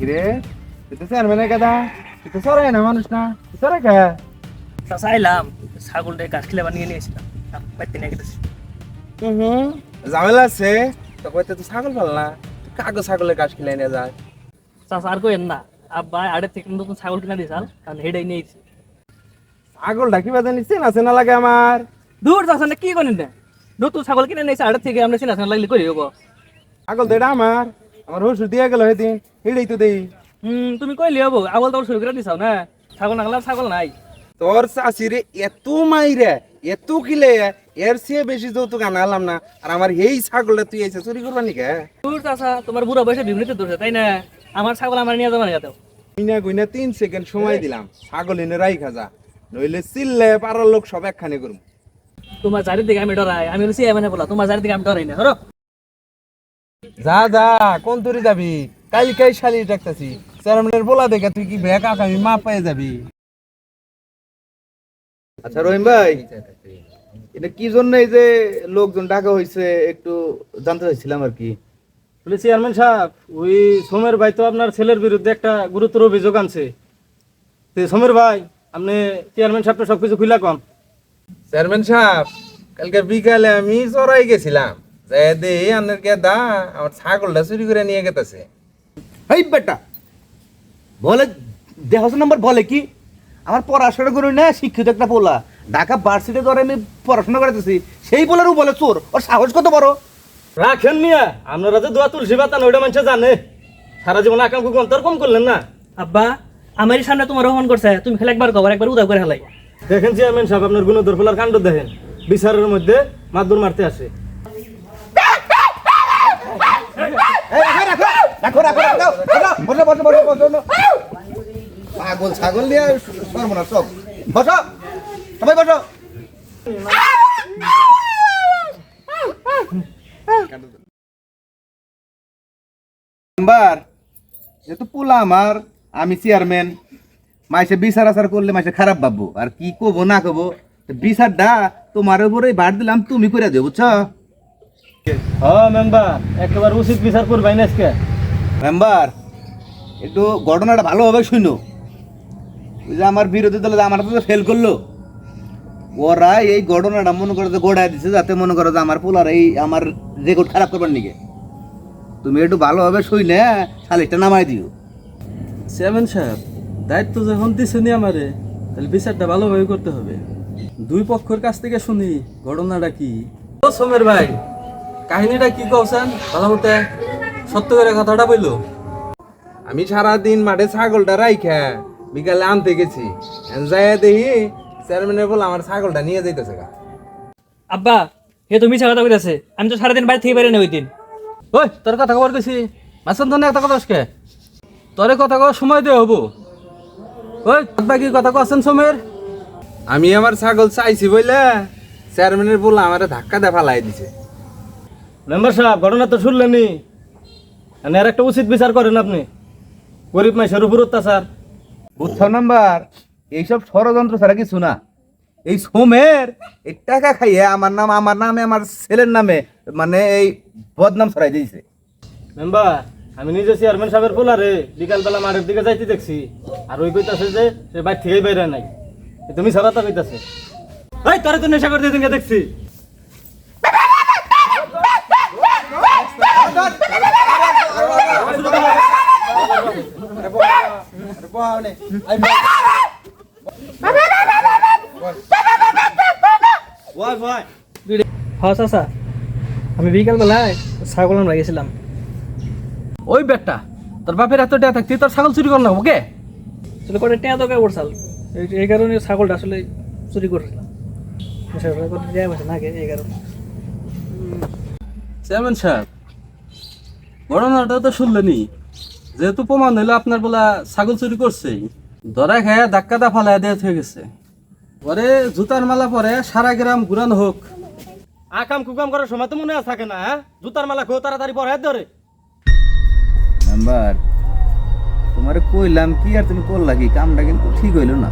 কিরে তুই তো চেয়ারম্যানের কথা তুই তো সরাই না মানুষ না সরাই কে চাইলাম ছাগলটা গাছ খেলে বানিয়ে নিয়েছিলাম পাইতে নিয়ে গেছি। ঝামেলা আছে তো কইতে তো ছাগল পাল না কাগজ ছাগলের গাছ খেলে নিয়ে যায় চাষা আর কইেন না আব্বা আড়ে থেকে নতুন ছাগল কিনা দিয়েছাল কারণ হেডাই নিয়েছি। ছাগলটা কি বাজে নিচ্ছে না চেনা লাগে আমার দূর চাষা না কি করেন না নতুন ছাগল কিনে নিয়েছে আড়ে থেকে আমরা চিনা লাগলে করি হবো। ছাগল তো এটা আমার হসু দিয়ে গেল সেদিন হেডেই তো দেই তুমি কইলি হবো আবল তাবল শুরু করে দিছাও না ছাগল না ছাগল নাই। তোর চাষিরে এত মাইরে এত কিলে এর চেয়ে বেশি যৌতুক আনালাম না আর আমার এই ছাগলটা তুই এসে চুরি করবা নাকি দূর চাষা তোমার বুড়া বয়সে বিবৃতি দূরছে তাই না আমার ছাগল আমার নিয়ে যাবো না যাতেও। গুইনা গুইনা 3 সেকেন্ড সময় দিলাম ছাগল এনে রাই খাজা নইলে চিল্লে পাড়ার লোক সব একখানে করুম। তোমার চারিদিকে আমি ডরাই আমি বলছি এমন বলা তোমার চারিদিকে আমি ডরাই না ধরো যা যা কোন তুরি যাবি কালকেই শালি ডাকতাছি চেয়ারম্যানের বলা দেখে তুই কি ব্যাগ আগামী মা পেয়ে যাবি। আচ্ছা রহিম ভাই এটা কি জন্য এই যে লোকজন ডাকা হয়েছে একটু জানতে চাইছিলাম আর কি। বলে চেয়ারম্যান সাহেব ওই সোমের ভাই তো আপনার ছেলের বিরুদ্ধে একটা গুরুতর অভিযোগ আনছে। সোমের ভাই আপনি চেয়ারম্যান সাহেবটা সবকিছু খুলে কম। চেয়ারম্যান সাহেব কালকে বিকালে আমি চড়াই গেছিলাম যাই দে আনের গেদা আমার ছাগলটা চুরি করে নিয়ে গেতেছে। এই বেটা বলে দেহস নম্বর বলে কি আমার পড়াশোনা করি না শিক্ষিত একটা পোলা ঢাকা ভার্সিটি ধরে আমি পড়াশোনা করতেছি সেই পোলারও বলে চোর ওর সাহস কত বড়। রাখেন মিয়া আপনারা যে দোয়া তুলসী পাতা ওইটা মানুষ জানে সারা জীবন আকাম কুকুম তোর কম করলেন না। আব্বা আমারই সামনে তোমার রহমান করছে তুমি খেলে একবার কবার একবার উদাও করে হেলাই। দেখেন চেয়ারম্যান সাহেব আপনার গুণধর ফলার কাণ্ড দেখেন বিচারের মধ্যে মাদুর মারতে আসে। পাগল ছাগল দিয়ে সর্বনাশ সব বসো সবাই বসো। মেম্বার যেহেতু পোলা আমার আমি চেয়ারম্যান মাইসে বিচার আচার করলে মাইসে খারাপ ভাববো আর কি কব না কব বিচারটা তোমার উপরে বাদ দিলাম তুমি করে দেবো বুঝছো। হ্যাঁ মেম্বার একেবারে উচিত বিচার করবাই না আজকে। মেম্বার একটু ঘটনাটা ভালোভাবে শুনো ওই যে আমার বিরোধী দলে আমার তো ফেল করলো ওরা এই ঘটনাটা মনে করো যে গোড়ায় দিচ্ছে যাতে মনে করো যে আমার পোলার এই আমার রেকর্ড খারাপ করবার নিকে তুমি একটু ভালোভাবে শুইলে সালিশটা নামাই দিও। চেয়ারম্যান সাহেব দায়িত্ব যখন দিচ্ছেনি আমারে তাহলে বিচারটা ভালোভাবে করতে হবে। দুই পক্ষের কাছ থেকে শুনি ঘটনাটা কি। ও সোমের ভাই কাহিনীটা কি কওছেন ভালো মতে সত্য করে কথাটা বললো। আমি সারাদিন মাঠে ছাগলটা রাইখা বিকালে আনতে গেছি যাই দেখি চেয়ারম্যানের বলে আমার ছাগলটা নিয়ে যাইতেছে গা। আব্বা হে তুমি মিছা কথা কইতাছে আমি তো সারাদিন বাড়ি থেকে বেরো না ওই দিন। ওই তোর কথা খবর কইছি মাসন তো একটা কথা আজকে তোরে কথা কওয়ার সময় দিয়ে হবো। ওই বাকি কথা কছেন সোমের আমি আমার ছাগল চাইছি বইলে চেয়ারম্যানের বলে আমার ধাক্কা দিয়ে ফালাই দিছে। মেম্বার সাহেব ঘটনা তো শুনলেনি আর একটা উচিত বিচার করেন আপনি গরিব মানুষের উপর অত্যাচার। বুঝছো নাম্বার এইসব ষড়যন্ত্র ছাড়া কিছু না এই সোমের এই টাকা খাইয়ে আমার নামে আমার ছেলের নামে মানে এই বদনাম ছড়াই দিয়েছে। মেম্বার আমি নিজে চেয়ারম্যান সাহেবের পোলারে বিকালবেলা মাঠের দিকে যাইতে দেখছি আর ওই কইতাছে যে সে বাইর থেকেই বাইরে নাই তুমি সারাতা কইতাছে। এই তোরে তো নেশা করতে দিনকে দেখছি। হ্যাঁ চাচা আমি বিকাল বেলায় ছাগল আমরা গেছিলাম। ওই বেটা তোর বাপের এত টাকা থাকতি তোর ছাগল চুরি কর না ওকে আসলে করে টেয়া দোকান করছাল এই কারণে ছাগলটা আসলে চুরি করছিলাম না এই কারণে। চেয়ারম্যান সাহেব ঘটনাটা তো শুনলেনি যেহেতু প্রমাণ হইলো আপনার বলা ছাগল চুরি করছে ধরা খায় ধাক্কাটা ফালাই দেওয়া হয়ে গেছে পরে জুতার মালা পরে সারা গ্রাম ঘুরানো হোক। আকাম কুকাম করার সময় তো মনে থাকে না হ্যাঁ জুতার মালা খো তাড়াতাড়ি পরে ধরে। মেম্বার তোমারে কইলাম কি আর তুমি করলা কি কামটা কিন্তু ঠিক হইলো না।